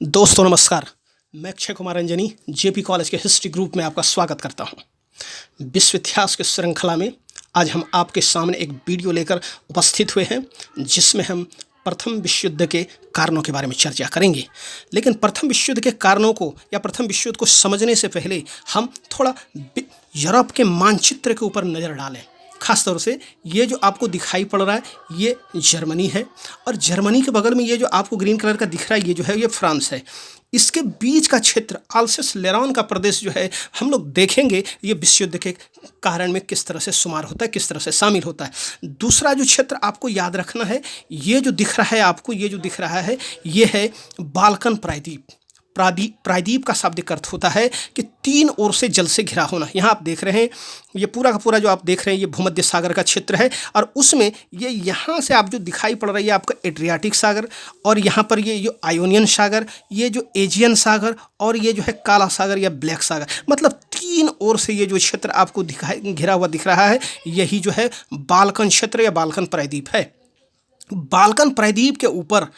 दोस्तों नमस्कार। मैं अक्षय कुमार अंजनी जेपी कॉलेज के हिस्ट्री ग्रुप में आपका स्वागत करता हूं। विश्व इतिहास की श्रृंखला में आज हम आपके सामने एक वीडियो लेकर उपस्थित हुए हैं जिसमें हम प्रथम विश्व युद्ध के कारणों के बारे में चर्चा करेंगे। लेकिन प्रथम विश्व युद्ध के कारणों को या प्रथम विश्व युद्ध को समझने से पहले हम थोड़ा यूरोप के मानचित्र के ऊपर नज़र डालें। खास तौर से ये जो आपको दिखाई पड़ रहा है ये जर्मनी है और जर्मनी के बगल में ये जो आपको ग्रीन कलर का दिख रहा है ये जो है ये फ्रांस है। इसके बीच का क्षेत्र अल्सेस लेरोन का प्रदेश जो है हम लोग देखेंगे ये विश्व युद्ध के कारण में किस तरह से शुमार होता है, किस तरह से शामिल होता है। दूसरा जो क्षेत्र आपको याद रखना है ये जो दिख रहा है आपको, ये जो दिख रहा है ये है बाल्कन प्रायद्वीप। प्रायद्वीप का शाब्दिक अर्थ होता है कि तीन ओर से जल से घिरा होना। यहाँ आप देख रहे हैं ये पूरा का पूरा जो आप देख रहे हैं ये भूमध्य सागर का क्षेत्र है और उसमें ये यहाँ से आप जो दिखाई पड़ रही है आपका एड्रियाटिक सागर और यहाँ पर ये जो आयोनियन सागर, ये जो एजियन सागर और ये जो है काला सागर या ब्लैक सागर, मतलब तीन ओर से ये जो क्षेत्र आपको घिरा हुआ दिख रहा है यही जो है बाल्कन क्षेत्र या बाल्कन प्रायद्वीप है। बाल्कन प्रायद्वीप के ऊपर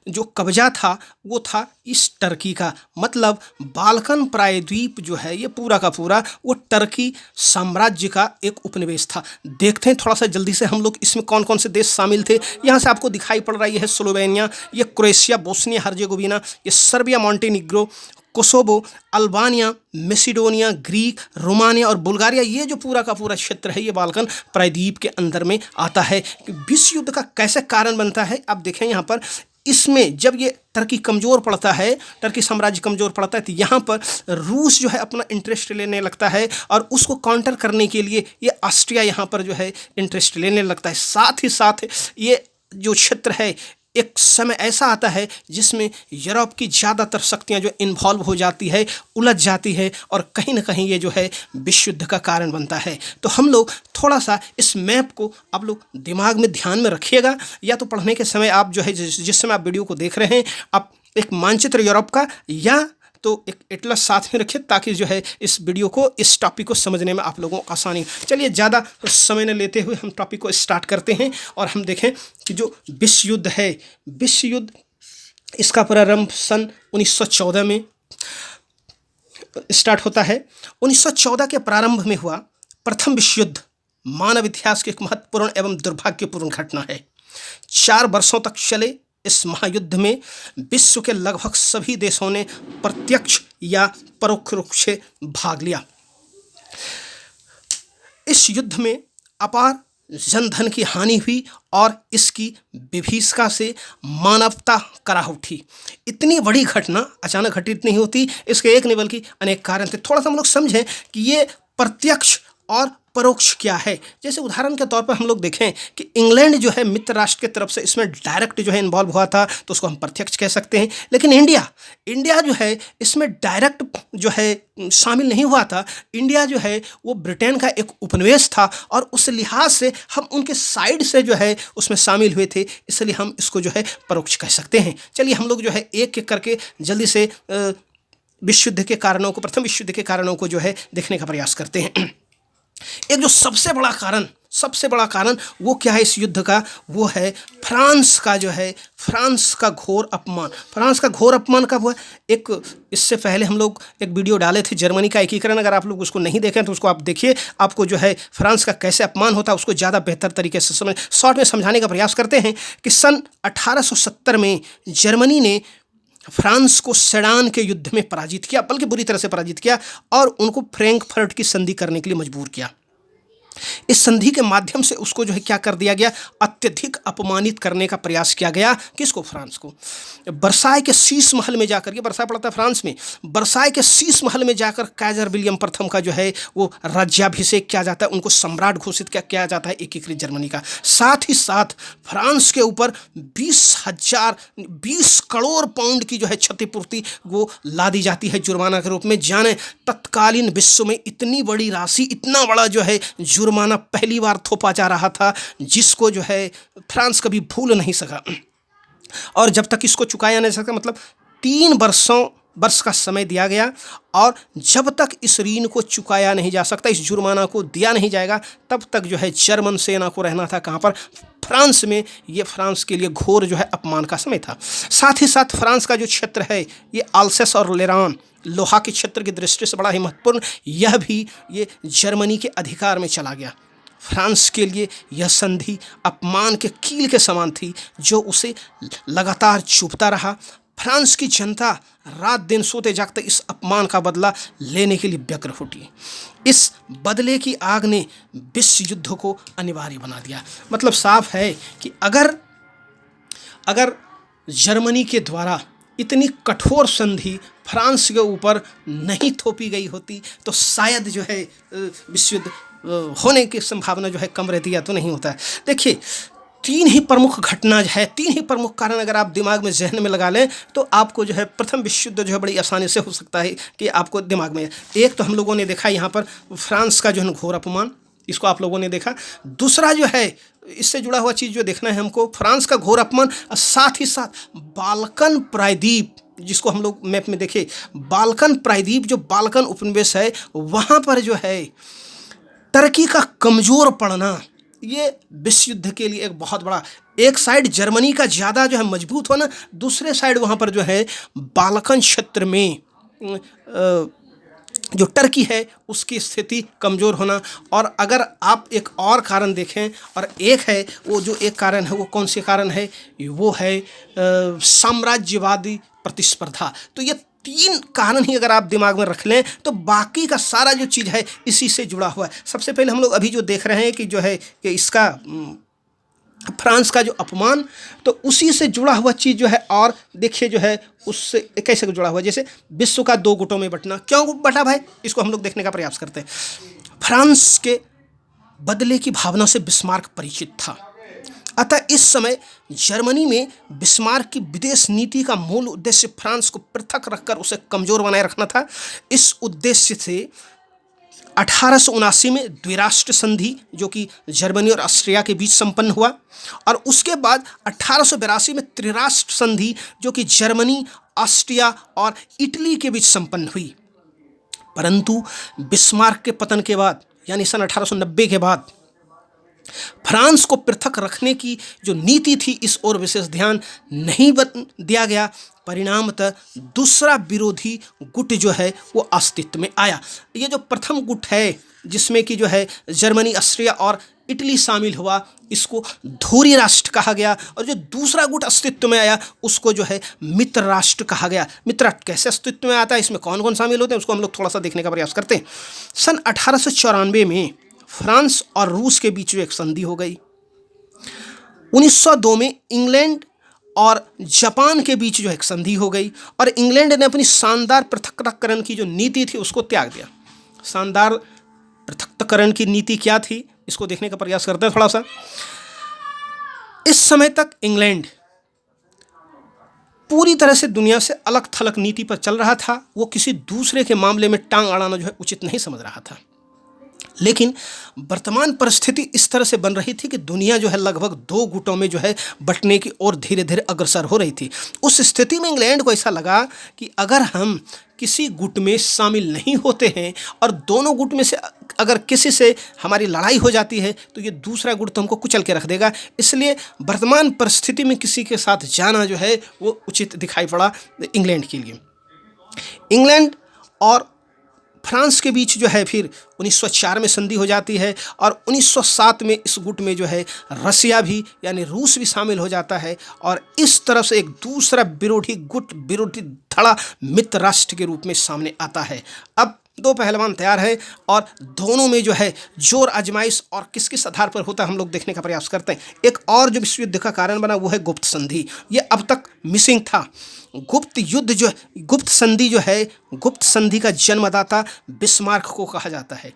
जो कब्जा था वो था इस टर्की का, मतलब बाल्कन प्रायद्वीप जो है ये पूरा का पूरा वो टर्की साम्राज्य का एक उपनिवेश था। देखते हैं थोड़ा सा जल्दी से हम लोग इसमें कौन कौन से देश शामिल थे। यहाँ से आपको दिखाई पड़ रहा है ये है स्लोवेनिया, ये क्रोएशिया, बोस्निया हर्जेगोविना, ये Serbia, Montenegro, Kosovo, Albania, Macedonia, Greek, Romania और बुल्गारिया। ये जो पूरा का पूरा क्षेत्र है ये बाल्कन प्रायद्वीप के अंदर में आता है। विश्व युद्ध का कैसे कारण बनता है आप देखें यहाँ पर, इसमें जब ये टर्की कमज़ोर पड़ता है, टर्की साम्राज्य कमज़ोर पड़ता है तो यहाँ पर रूस जो है अपना इंटरेस्ट लेने लगता है और उसको काउंटर करने के लिए ये ऑस्ट्रिया यहाँ पर जो है इंटरेस्ट लेने लगता है। साथ ही साथ ये जो क्षेत्र है एक समय ऐसा आता है जिसमें यूरोप की ज़्यादातर शक्तियाँ जो इन्वॉल्व हो जाती है, उलझ जाती है और कहीं ना कहीं ये जो है विश्व युद्ध का कारण बनता है। तो हम लोग थोड़ा सा इस मैप को आप लोग दिमाग में ध्यान में रखिएगा, या तो पढ़ने के समय आप जो है जिस समय आप वीडियो को देख रहे हैं आप एक मानचित्र यूरोप का या तो एक एटलस साथ में रखिए ताकि जो है इस वीडियो को, इस टॉपिक को समझने में आप लोगों को आसानी। चलिए ज़्यादा समय न लेते हुए हम टॉपिक को स्टार्ट करते हैं और हम देखें कि जो विश्व युद्ध है, विश्व युद्ध इसका प्रारंभ सन 1914 में स्टार्ट होता है। 1914 के प्रारंभ में हुआ प्रथम विश्व युद्ध मानव इतिहास की एक महत्वपूर्ण एवं दुर्भाग्यपूर्ण घटना है। 4 वर्षों तक चले इस महायुद्ध में विश्व के लगभग सभी देशों ने प्रत्यक्ष या परोक्ष रूप से भाग लिया। इस युद्ध में अपार जनधन की हानि हुई और इसकी विभीषिका से मानवता कराह उठी। इतनी बड़ी घटना अचानक घटित नहीं होती, इसके एक नहीं बल्कि अनेक कारण थे। थोड़ा सा हम लोग समझें कि ये प्रत्यक्ष और परोक्ष क्या है। जैसे उदाहरण के तौर पर हम लोग देखें कि इंग्लैंड जो है मित्र राष्ट्र की तरफ से इसमें डायरेक्ट जो है इन्वॉल्व हुआ था तो उसको हम प्रत्यक्ष कह सकते हैं। लेकिन इंडिया जो है इसमें डायरेक्ट जो है शामिल नहीं हुआ था। इंडिया जो है वो ब्रिटेन का एक उपनिवेश था और उस लिहाज से हम उनके साइड से जो है उसमें शामिल हुए थे, इसलिए हम इसको जो है परोक्ष कह सकते हैं। चलिए हम लोग जो है एक एक करके जल्दी से विश्व युद्ध के कारणों को, प्रथम विश्व युद्ध के कारणों को जो है देखने का प्रयास करते हैं। एक जो सबसे बड़ा कारण वो क्या है इस युद्ध का, वो है फ्रांस का घोर अपमान। फ्रांस का घोर अपमान कब हुआ? एक इससे पहले हम लोग एक वीडियो डाले थे जर्मनी का एकीकरण, अगर आप लोग उसको नहीं देखें तो उसको आप देखिए। आपको जो है फ्रांस का कैसे अपमान होता है उसको ज़्यादा बेहतर तरीके से शॉर्ट में समझाने का प्रयास करते हैं कि सन 1870 में जर्मनी ने फ्रांस को सेडान के युद्ध में पराजित किया, बल्कि बुरी तरह से पराजित किया और उनको फ्रैंकफर्ट की संधि करने के लिए मजबूर किया। इस संधि के माध्यम से उसको जो है क्या कर दिया गया, अत्यधिक अपमानित करने का प्रयास किया गया। किसको? फ्रांस को। बरसाई के शीश महल में जाकर, ये बरसाई पड़ता है फ्रांस में, बरसाई के शीश महल में जाकर काइजर विलियम प्रथम का जो है वो राज्याभिषेक किया जाता है, उनको सम्राट घोषित किया जाता है एकीकृत जर्मनी का। साथ ही साथ फ्रांस के ऊपर 20 करोड़ पाउंड की जो है क्षतिपूर्ति वो ला दी जाती है जुर्माना के रूप में। जाने तत्कालीन विश्व में इतनी बड़ी राशि, इतना बड़ा जो है जुर्माना पहली बार थोपा जा रहा था जिसको जो है फ्रांस कभी भूल नहीं सका और जब तक इसको चुकाया नहीं सका, मतलब 3 वर्षों वर्ष का समय दिया गया और जब तक इस ऋण को चुकाया नहीं जा सकता, इस जुर्माना को दिया नहीं जाएगा, तब तक जो है जर्मन सेना को रहना था कहाँ पर, फ्रांस में। ये फ्रांस के लिए घोर जो है अपमान का समय था। साथ ही साथ फ्रांस का जो क्षेत्र है ये अल्सेस और लेरान लोहा के क्षेत्र की दृष्टि से बड़ा ही महत्वपूर्ण, यह भी ये जर्मनी के अधिकार में चला गया। फ्रांस के लिए यह संधि अपमान के कील के समान थी जो उसे लगातार चुभता रहा। फ्रांस की जनता रात दिन सोते जागते इस अपमान का बदला लेने के लिए व्यग्र उठी। इस बदले की आग ने विश्व युद्ध को अनिवार्य बना दिया। मतलब साफ है कि अगर जर्मनी के द्वारा इतनी कठोर संधि फ्रांस के ऊपर नहीं थोपी गई होती तो शायद जो है विश्व युद्ध होने की संभावना जो है कम रहती, या तो नहीं होता है। देखिए, तीन ही प्रमुख घटना जो है, तीन ही प्रमुख कारण अगर आप दिमाग में जहन में लगा लें तो आपको जो है प्रथम विश्व युद्ध जो है बड़ी आसानी से हो सकता है कि आपको दिमाग में। एक तो हम लोगों ने देखा यहाँ पर फ्रांस का जो है घोर अपमान, इसको आप लोगों ने देखा। दूसरा जो है इससे जुड़ा हुआ चीज़ जो देखना है हमको, फ्रांस का घोर अपमान, साथ ही साथ बाल्कन प्रायद्वीप, जिसको हम लोग मैप में देखे, बाल्कन प्रायद्वीप जो बाल्कन उपनिवेश है वहाँ पर जो है तुर्की का कमज़ोर पड़ना, ये विश्व युद्ध के लिए एक बहुत बड़ा, एक साइड जर्मनी का ज़्यादा जो है मजबूत होना, दूसरे साइड वहाँ पर जो है बाल्कन क्षेत्र में जो टर्की है उसकी स्थिति कमज़ोर होना। और अगर आप एक और कारण देखें, और एक है वो जो एक कारण है वो कौन से कारण है, वो है साम्राज्यवादी प्रतिस्पर्धा। तो ये तीन कारण ही अगर आप दिमाग में रख लें तो बाकी का सारा जो चीज़ है इसी से जुड़ा हुआ है। सबसे पहले हम लोग अभी जो देख रहे हैं कि जो है कि इसका फ्रांस का जो अपमान, तो उसी से जुड़ा हुआ चीज़ जो है, और देखिए जो है उससे कैसे जुड़ा हुआ, जैसे विश्व का दो गुटों में बंटना। क्यों बटा भाई, इसको हम लोग देखने का प्रयास करते हैं। फ्रांस के बदले की भावना से बिस्मार्क परिचित था, अतः इस समय जर्मनी में बिस्मार्क की विदेश नीति का मूल उद्देश्य फ्रांस को पृथक रखकर उसे कमज़ोर बनाए रखना था। इस उद्देश्य से 1879 में द्विराष्ट्र संधि जो कि जर्मनी और ऑस्ट्रिया के बीच संपन्न हुआ, और उसके बाद 1882 में त्रिराष्ट्र संधि जो कि जर्मनी, ऑस्ट्रिया और इटली के बीच संपन्न हुई। परंतु बिस्मार्क के पतन के बाद, यानी सन 1890 के बाद, फ्रांस को पृथक रखने की जो नीति थी इस ओर विशेष ध्यान नहीं दिया गया। परिणामतः दूसरा विरोधी गुट जो है वो अस्तित्व में आया। ये जो प्रथम गुट है जिसमें कि जो है जर्मनी, ऑस्ट्रिया और इटली शामिल हुआ, इसको धुरी राष्ट्र कहा गया, और जो दूसरा गुट अस्तित्व में आया उसको जो है मित्र राष्ट्र कहा गया। मित्र राष्ट्र कैसे अस्तित्व में आता है, इसमें कौन कौन शामिल होते हैं, उसको हम लोग थोड़ा सा देखने का प्रयास करते हैं। सन 1894 में फ्रांस और रूस के बीच में एक संधि हो गई। 1902 में इंग्लैंड और जापान के बीच जो एक संधि हो गई, और इंग्लैंड ने अपनी शानदार पृथक्करण की जो नीति थी उसको त्याग दिया। शानदार पृथक्करण की नीति क्या थी, इसको देखने का प्रयास करते हैं थोड़ा सा। इस समय तक इंग्लैंड पूरी तरह से दुनिया से अलग थलग नीति पर चल रहा था। वो किसी दूसरे के मामले में टांग अड़ाना जो है उचित नहीं समझ रहा था। लेकिन वर्तमान परिस्थिति इस तरह से बन रही थी कि दुनिया जो है लगभग दो गुटों में जो है बंटने की ओर धीरे धीरे अग्रसर हो रही थी। उस स्थिति में इंग्लैंड को ऐसा लगा कि अगर हम किसी गुट में शामिल नहीं होते हैं और दोनों गुट में से अगर किसी से हमारी लड़ाई हो जाती है तो ये दूसरा गुट तो हमको कुचल के रख देगा। इसलिए वर्तमान परिस्थिति में किसी के साथ जाना जो है वो उचित दिखाई पड़ा इंग्लैंड के लिए। इंग्लैंड और फ्रांस के बीच जो है फिर 1904 में संधि हो जाती है, और 1907 में इस गुट में जो है रसिया भी यानी रूस भी शामिल हो जाता है, और इस तरफ से एक दूसरा विरोधी गुट, विरोधी धड़ा मित्र राष्ट्र के रूप में सामने आता है। अब दो पहलवान तैयार है और दोनों में जो है जोर आजमाइश और किस किस आधार पर होता है हम लोग देखने का प्रयास करते हैं। एक और जो विश्व युद्ध का कारण बना वो है गुप्त संधि। ये अब तक मिसिंग था। गुप्त युद्ध जो गुप्त संधि जो है, गुप्त संधि का जन्मदाता बिस्मार्क को कहा जाता है।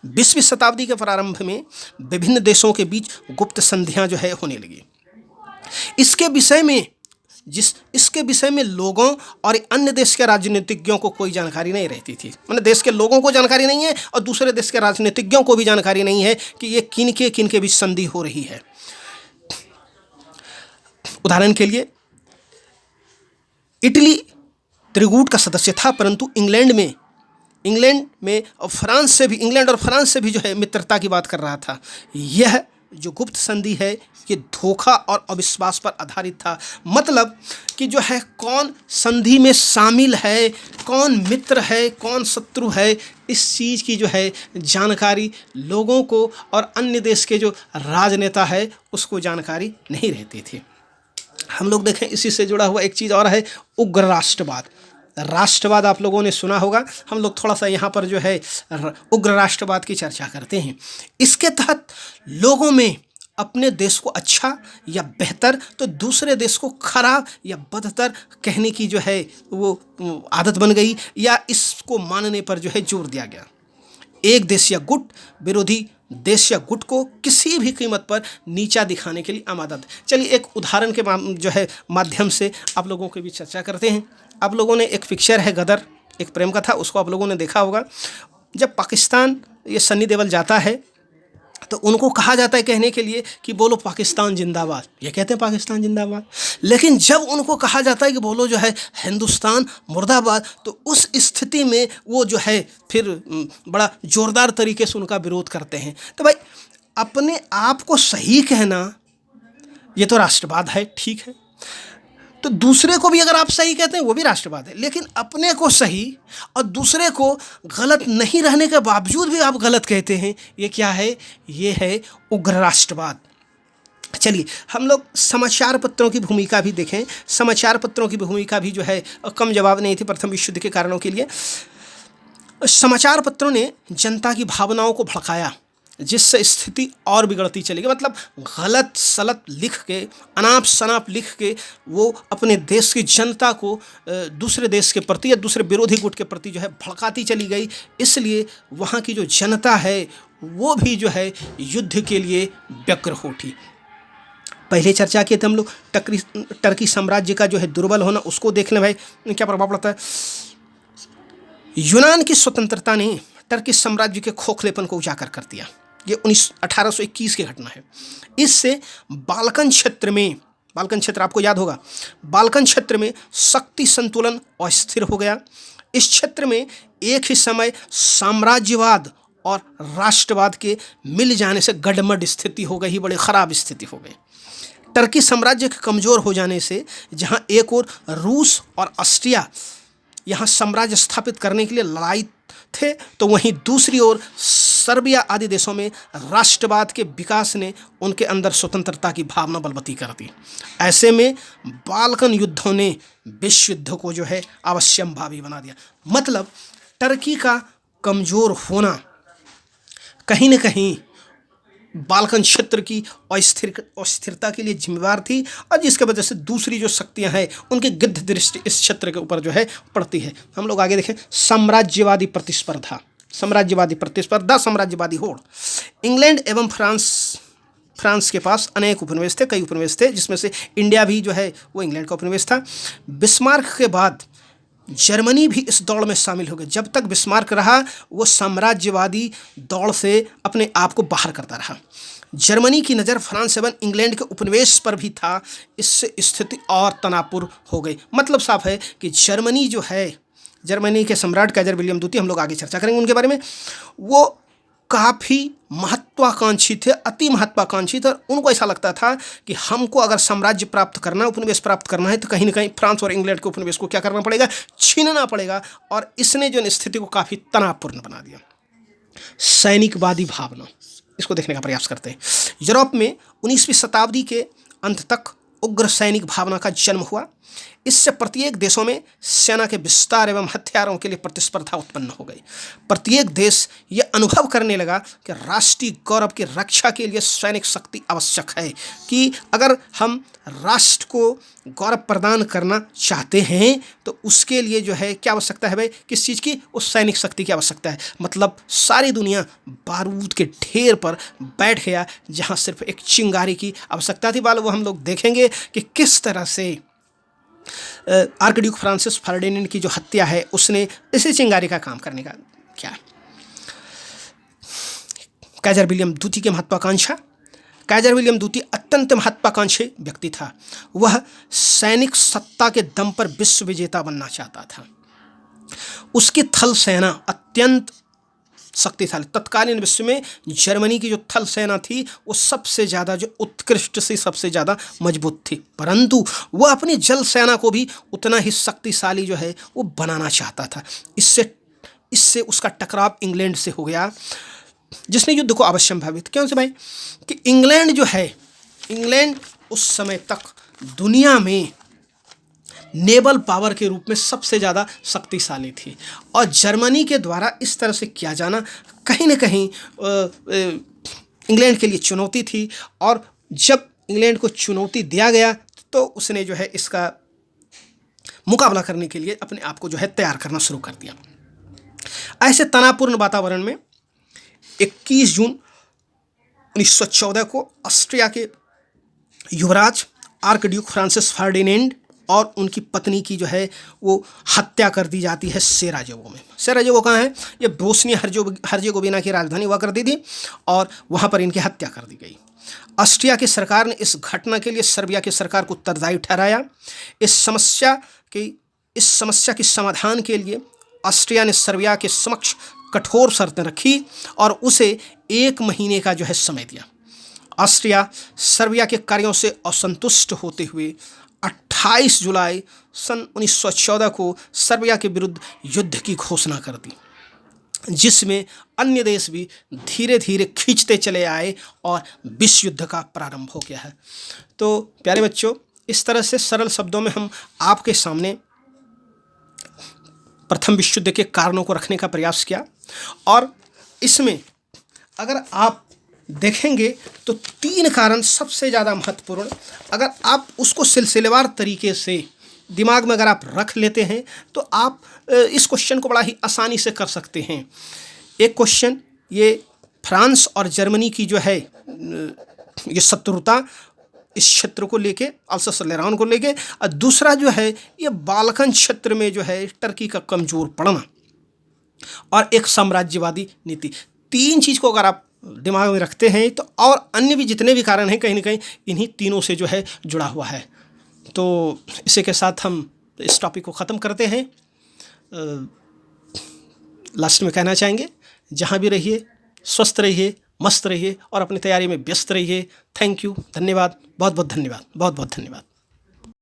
20वीं शताब्दी के प्रारंभ में विभिन्न देशों के बीच गुप्त संधियां जो है होने लगी। इसके विषय में लोगों और अन्य देश के राजनीतिज्ञों को कोई जानकारी नहीं रहती थी। मतलब देश के लोगों को जानकारी नहीं है और दूसरे देश के राजनीतिज्ञों को भी जानकारी नहीं है कि ये किन के बीच संधि हो रही है। उदाहरण के लिए इटली त्रिगुट का सदस्य था, परंतु इंग्लैंड में और फ्रांस से भी, इंग्लैंड और फ्रांस से भी जो है मित्रता की बात कर रहा था। यह जो गुप्त संधि है ये धोखा और अविश्वास पर आधारित था। मतलब कि जो है कौन संधि में शामिल है, कौन मित्र है, कौन शत्रु है, इस चीज़ की जो है जानकारी लोगों को और अन्य देश के जो राजनेता है उसको जानकारी नहीं रहती थी। हम लोग देखें इसी से जुड़ा हुआ एक चीज़ और है, उग्र राष्ट्रवाद। राष्ट्रवाद आप लोगों ने सुना होगा, हम लोग थोड़ा सा यहाँ पर जो है उग्र राष्ट्रवाद की चर्चा करते हैं। इसके तहत लोगों में अपने देश को अच्छा या बेहतर तो दूसरे देश को खराब या बदतर कहने की जो है वो आदत बन गई, या इसको मानने पर जो है जोर दिया गया। एक देश या गुट विरोधी देश या गुट को किसी भी कीमत पर नीचा दिखाने के लिए आमादा है। चलिए एक उदाहरण के जो है माध्यम से आप लोगों के बीच चर्चा करते हैं। आप लोगों ने एक पिक्चर है गदर, एक प्रेम कथा, उसको आप लोगों ने देखा होगा। जब पाकिस्तान ये सन्नी देओल जाता है तो उनको कहा जाता है कहने के लिए कि बोलो पाकिस्तान जिंदाबाद, ये कहते हैं पाकिस्तान जिंदाबाद। लेकिन जब उनको कहा जाता है कि बोलो जो है हिंदुस्तान मुर्दाबाद, तो उस स्थिति में वो जो है फिर बड़ा जोरदार तरीके से उनका विरोध करते हैं। तो भाई अपने आप को सही कहना ये तो राष्ट्रवाद है, ठीक है। तो दूसरे को भी अगर आप सही कहते हैं वो भी राष्ट्रवाद है, लेकिन अपने को सही और दूसरे को गलत नहीं रहने के बावजूद भी आप गलत कहते हैं, ये क्या है? ये है उग्र राष्ट्रवाद। चलिए हम लोग समाचार पत्रों की भूमिका भी देखें। समाचार पत्रों की भूमिका भी जो है कम जवाब नहीं थी प्रथम विश्व युद्ध के कारणों के लिए। समाचार पत्रों ने जनता की भावनाओं को भड़काया, जिससे स्थिति और बिगड़ती चली गई। मतलब गलत सलत लिख के, अनाप शनाप लिख के वो अपने देश की जनता को दूसरे देश के प्रति या दूसरे विरोधी गुट के प्रति जो है भड़काती चली गई। इसलिए वहाँ की जो जनता है वो भी जो है युद्ध के लिए व्यग्र हो उठी। पहले चर्चा किए थे हम लोग टर्की साम्राज्य का जो है दुर्बल होना, उसको देख लें भाई क्या प्रभाव पड़ता है। यूनान की स्वतंत्रता ने टर्की साम्राज्य के खोखलेपन को उजागर कर दिया। ये 1821 की घटना है। इससे बाल्कन क्षेत्र आपको याद होगा, बाल्कन क्षेत्र में शक्ति संतुलन अस्थिर हो गया। इस क्षेत्र में एक ही समय साम्राज्यवाद और राष्ट्रवाद के मिल जाने से गड़बड़ स्थिति हो गई, बड़ी ख़राब स्थिति हो गई। टर्की साम्राज्य के कमज़ोर हो जाने से जहाँ एक ओर रूस और ऑस्ट्रिया यहाँ साम्राज्य स्थापित करने के लिए लड़ाई थे, तो वहीं दूसरी ओर सर्बिया आदि देशों में राष्ट्रवाद के विकास ने उनके अंदर स्वतंत्रता की भावना बलवती कर दी। ऐसे में बाल्कन युद्धों ने विश्व युद्ध को जो है अवश्यंभावी बना दिया। मतलब टर्की का कमज़ोर होना कहीं न कहीं बाल्कन क्षेत्र की अस्थिरता के लिए जिम्मेदार थी, और जिसके वजह से दूसरी जो शक्तियां हैं उनकी गिद्ध दृष्टि इस क्षेत्र के ऊपर जो है पड़ती है। हम लोग आगे देखें, साम्राज्यवादी प्रतिस्पर्धा, साम्राज्यवादी होड़। इंग्लैंड एवं फ्रांस के पास अनेक उपनिवेश थे, कई उपनिवेश थे, जिसमें से इंडिया भी जो है वो इंग्लैंड का उपनिवेश था। बिस्मार्क के बाद जर्मनी भी इस दौड़ में शामिल हो गए। जब तक बिस्मार्क रहा वो साम्राज्यवादी दौड़ से अपने आप को बाहर करता रहा। जर्मनी की नज़र फ्रांस एवं इंग्लैंड के उपनिवेश पर भी था। इससे स्थिति और तनावपूर्ण हो गई। मतलब साफ है कि जर्मनी जो है, जर्मनी के सम्राट काइजर विलियम द्वितीय, हम लोग आगे चर्चा करेंगे उनके बारे में, वो काफ़ी महत्वाकांक्षी थे, अति महत्वाकांक्षी थे। उनको ऐसा लगता था कि हमको अगर साम्राज्य प्राप्त करना, उपनिवेश प्राप्त करना है, तो कहीं ना कहीं फ्रांस और इंग्लैंड के उपनिवेश को क्या करना पड़ेगा? छीनना पड़ेगा। और इसने जो स्थिति को काफ़ी तनावपूर्ण बना दिया। सैनिकवादी भावना, इसको देखने का प्रयास करते हैं। यूरोप में 19वीं शताब्दी के अंत तक उग्र सैनिक भावना का जन्म हुआ। इससे प्रत्येक देशों में सेना के विस्तार एवं हथियारों के लिए प्रतिस्पर्धा उत्पन्न हो गई। प्रत्येक देश ये अनुभव करने लगा कि राष्ट्रीय गौरव की रक्षा के लिए सैनिक शक्ति आवश्यक है, कि अगर हम राष्ट्र को गौरव प्रदान करना चाहते हैं तो उसके लिए जो है क्या आवश्यकता है भाई? किस चीज़ की? उस सैनिक शक्ति की आवश्यकता है। मतलब सारी दुनिया बारूद के ढेर पर बैठ गया, जहाँ सिर्फ एक चिंगारी की आवश्यकता थी। वो हम लोग देखेंगे कि किस तरह से आर्कड्यूक फ्रांसिस फर्डिनेंड की जो हत्या है उसने इसी चिंगारी का काम करने का क्या। काइजर विलियम द्वितीय की महत्वाकांक्षा, काइजर विलियम द्वितीय अत्यंत महत्वाकांक्षी व्यक्ति था। वह सैनिक सत्ता के दम पर विश्व विजेता बनना चाहता था। उसकी थल सेना अत्यंत शक्तिशाली, तत्कालीन विश्व में जर्मनी की जो थल सेना थी वो सबसे ज़्यादा, जो उत्कृष्ट से सबसे ज़्यादा मजबूत थी, परंतु वह अपनी जल सेना को भी उतना ही शक्तिशाली जो है वो बनाना चाहता था। इससे उसका टकराव इंग्लैंड से हो गया, जिसने युद्ध को अवश्य प्रभावित। क्यों से भाई कि इंग्लैंड जो है, इंग्लैंड उस समय तक दुनिया में नेवल पावर के रूप में सबसे ज़्यादा शक्तिशाली थी, और जर्मनी के द्वारा इस तरह से किया जाना कहीं ना कहीं इंग्लैंड के लिए चुनौती थी। और जब इंग्लैंड को चुनौती दिया गया तो उसने जो है इसका मुकाबला करने के लिए अपने आप को जो है तैयार करना शुरू कर दिया। ऐसे तनावपूर्ण वातावरण में 21 जून 1914 को ऑस्ट्रिया के युवराज आर्कड्यूक फ्रांसिस फर्डिनेंड और उनकी पत्नी की जो है वो हत्या कर दी जाती है सेराजेवो में। सेराजेवो कहाँ है? ये बोस्निया हर्जेगोविना की राजधानी हुआ करती थी, और वहाँ पर इनकी हत्या कर दी गई। ऑस्ट्रिया की सरकार ने इस घटना के लिए सर्बिया की सरकार को उत्तरदायी ठहराया। इस समस्या के समाधान के लिए ऑस्ट्रिया ने सर्बिया के समक्ष कठोर शर्तें रखी और उसे 1 महीने का जो है समय दिया। ऑस्ट्रिया सर्बिया के कार्यों से असंतुष्ट होते हुए 28 जुलाई सन 1914 को सर्बिया के विरुद्ध युद्ध की घोषणा कर दी, जिसमें अन्य देश भी धीरे धीरे खींचते चले आए और विश्व युद्ध का प्रारंभ हो गया है। तो प्यारे बच्चों, इस तरह से सरल शब्दों में हम आपके सामने प्रथम विश्व युद्ध के कारणों को रखने का प्रयास किया, और इसमें अगर आप देखेंगे तो 3 कारण सबसे ज़्यादा महत्वपूर्ण, अगर आप उसको सिलसिलेवार तरीके से दिमाग में अगर आप रख लेते हैं तो आप इस क्वेश्चन को बड़ा ही आसानी से कर सकते हैं। एक क्वेश्चन ये फ्रांस और जर्मनी की जो है ये शत्रुता इस क्षेत्र को लेके, अल्सास-लेरान को लेके, और दूसरा जो है ये बाल्कन क्षेत्र में जो है टर्की का कमज़ोर पड़ना, और एक साम्राज्यवादी नीति। 3 चीज़ को अगर आप दिमाग में रखते हैं तो और अन्य भी जितने भी कारण हैं कहीं ना कहीं इन्हीं तीनों से जो है जुड़ा हुआ है। तो इसी के साथ हम इस टॉपिक को ख़त्म करते हैं। लास्ट में कहना चाहेंगे, जहाँ भी रहिए स्वस्थ रहिए, मस्त रहिए और अपनी तैयारी में व्यस्त रहिए। थैंक यू, धन्यवाद, बहुत बहुत धन्यवाद, बहुत बहुत धन्यवाद।